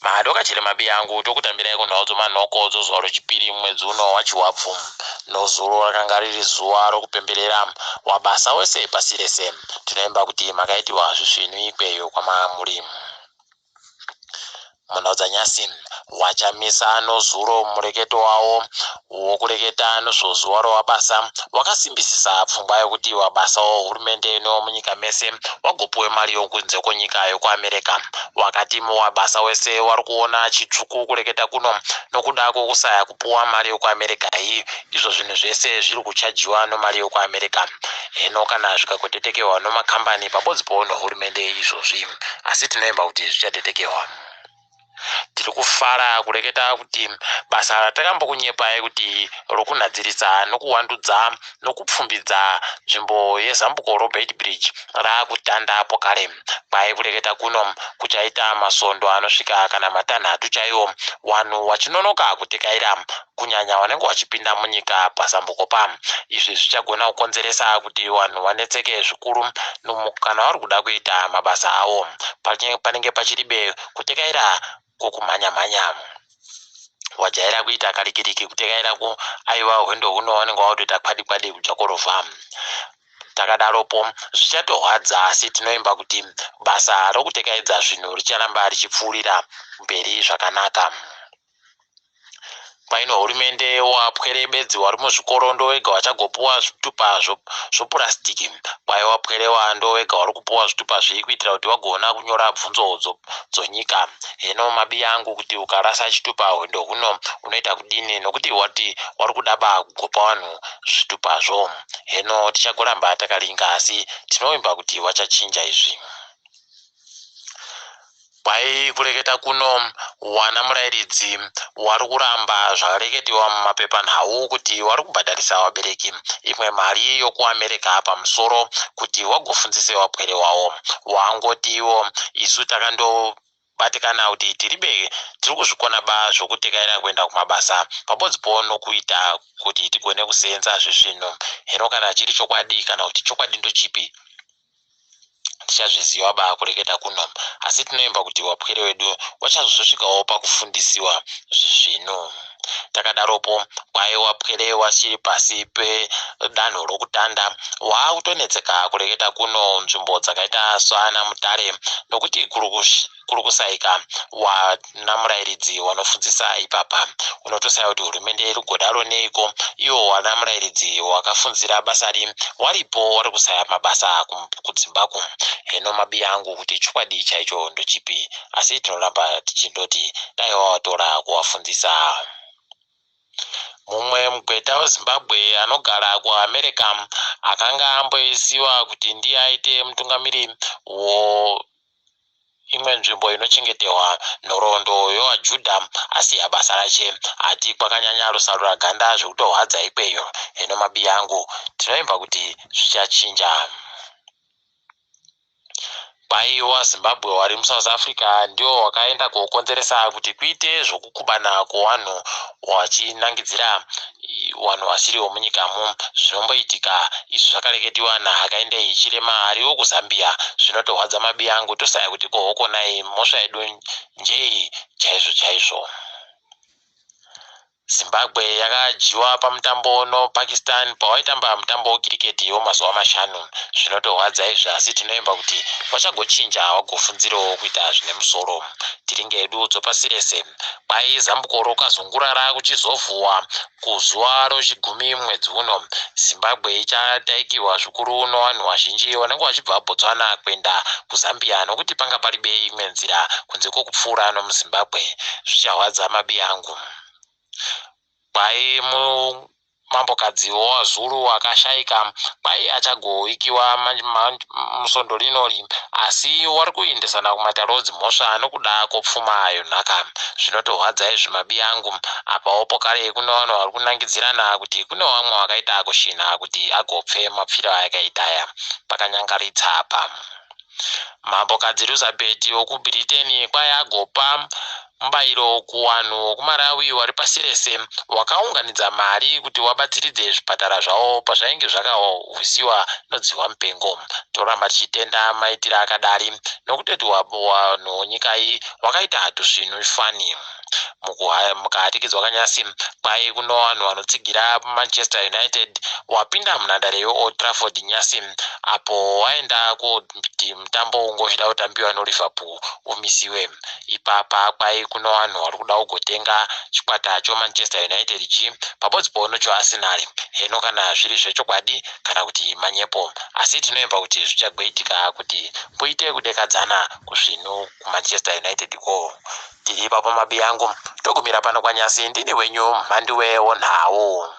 madoka chile mabi yangu tokutambira kunozo manokodzo zuwa rechipiri mwedzi uno wa Chiwabvu nozulo rakangariri zuwa rokupemberera Wabasa wese pasi rese. Tinoemba kuti makaitiwa zvisvinu ikweyo kwamamuri muna dzanyasi wa Chamisa nozulo mureketo wawo wokureketa nozuwa rowabasa wakasimbisisa pfungwa yokuti Wabasa hurumende no munyika mese wagopuwe mari yokunze konyika yokuAmerika. Wakati Wabasa wese wari kuona chitsvuku kureketa kuno nokudako kusaya kupuwa mari yokuAmerika iyi, izvo zvinhu zvese zviri kuchajiwa nomari yokuAmerika. Hino kana zvikagotetekewa nomakambani pabodzipo nohurumende izvozvi, asi tinoemba kuti zvichatetekewa. Tiri kufara kureketa kuti basa ratakambokunyepai kuti rokunadzirisa nokuwandudza nokupfumbidza nzvimbo yezambuko robert bridge rakutandapo kare. Kwai kureketa kuno kuchaita masondo anosvika kana matanhatu chaiwo, wanhu wachinonoka kutekaira kunyanya wanenge wachipinda munyika pazambuko pa. Izvi zvichagona kukonzeresa kuti wanhu wanetseke zvikuru kana vari kuda kuita mabasa avo, panenge pachiribe kutekaira kokumhanya-mhanya. Wajaira kuita karikiriki kutekaira ku aiwa hwendo huno wanenge watoita kwadi-kwadi kujakorovha. Takadaropo zvichatorwadza, asi tinoemba kuti basa rokutekaidza zvinhu richaramba richipfuurira mberi zvakanaka. Paino hurumende wapwere bedzi wari muzvikoro ndowega wachagopuwa zvitupa zvopurasitiki. Kwai wapwerewa ndowega wari kupuwa zvitupa zviri kuitira kuti wagona kunyora bvunzo dzonyika. Hino mabi yangu kuti ukarasa chitupa hwendo huno unoita kudini, nokuti wati wari kudaba kugopa wanhu zvitupazvo. Hino tichagoramba takalinga, asi tinoimba kuti wachachinja izvi. Kwai kureketa kuno wana murairidzi wari kuramba zvakareketiwa mumapepa nhau kuti wari kubhadharisa wabereki imwe mari yokuAmerika pamusoro kuti wagofundzise wapwere wawo. Wangotiwo isu takandobatikana kuti tiri kuzvikona ba zvokutekaira kuenda kumabasa pabodzipo nokuita kuti tigone kusenza zvezvino. Hino kana chiri chokwadi kana kuti chokwadi ndochipi tichazviziva ba kureketa kuno, asi tinoemba kuti wapwere wedu wachazosvikawo pakufundisiwa zvezvino. Takadaropo kwai wapwere wachiri pasi pedanho rokutanda waakutonetseka kureketa kuno nzvimbo dzakaita sana Mutare, nokuti kuri kusaika wana murairidzi wanofundzisa ipapa. Unotosaya kuti hurumende iri godaro neiko, iwo wana murairidzi wakafundzira basa waripo wari kusaya mabasa kudzimbako. Hino mabi yangu kuti chokwadi chaicho ndochipi, asi tinoramba tichindoti dai wawatora kuwafundisa. Mumwe mugweta weZimbabwe anogara kuAmerika akanga amboisiwa kuti ndiye aite mutungamiri imwe nzvimbo inochengeterwa nhoroondo yowaJudha asiya basa rache, ati kwakanyanya rusarura ganda zvekutorwadza ikweyo. Hino mabi yangu tinoimba kuti zvichachinja. Kwai waZimbabwe wari muSouth Africa ndio wakaenda kokonzeresa kuti kuite zvokukubana kwewanhu wachinangidzira wanhu vasiri vomunyikamo zvinomboitika. Izvi zvakareketiwa naHakainde Hichilema ariwo kuZambia. Zvinotorwadza mabi yangu tosaya kuti kohokonai mhosva yedu njei chaizvo. Zimbabwe yakajiwa pamutambo noPakistan pawaitamba mutambo wekiriketi wemazuva 5. Zvinotorwadza izvi, asi tinoemba kuti wachagochinja wagofunzirawo kuita zvine musoro. Tiringe edu dzopasi rese. Kwai zambuko rokazungurara kuchizovhuwa kuzuva rochigumi mwedzi uno. Zimbabwe ichataikiwa zvikuru nowanhu vazhinji vanenge vachibva Botswana kuenda kuZambia, nokuti panga paribe imwe nzira kunze kwokupfuura nomuZimbabwe. Zvichahwadza mabi yangu. Kwai mambokadzi waZulu akashaika kwai achagowikiwa musondo rinori, asi wari kuendesana kuMatarodzi mhosva nokuda kopfuma yonhaka. Zvinotorwadza izvi mabi yangu. Apawo pokare kuno vanhu vari kunangidzirana kuti kune vamwe vakaita kushina kuti agopfe mapfiro ayakaitaya. Pakanyangaritsa apa. Mambokadzi Elizabeth wokuBritain kwai agopa mubairo kuvanhu kumarawi vari pasi rese wakaunganidza mari kuti wabatsiridze zvipatara zvavo pazvainge zvakahwisiwa nodziwa mupengo. Toramba tichitenda maitiro akadari nokutoti vanhu nyika iyi wakaita hatu zvinhu fani. Mukahatikidzwa kanyasi kwai kuno vanhu vanotsigira Manchester United wapinda munhandare yeOld Trafford nyasi apo waenda kuti mutambo ungochida kutambiwa noLiverpool umisiwe. Ipapa kwai kuno vanhu vari kuda kugotenga chikwata choManchester United pabodzi nochoArsenal. Heno kana zviri zvechokwadi kana kuti manyepo, asi tinoemba kuti zvichagoitika kuti kuite kudekadzana kuzvinhu kuManchester United ko. Tiri ipapo mabi yangu togumira pano kwanyasi. Ndini wenyu Mhanduwe WeNhau.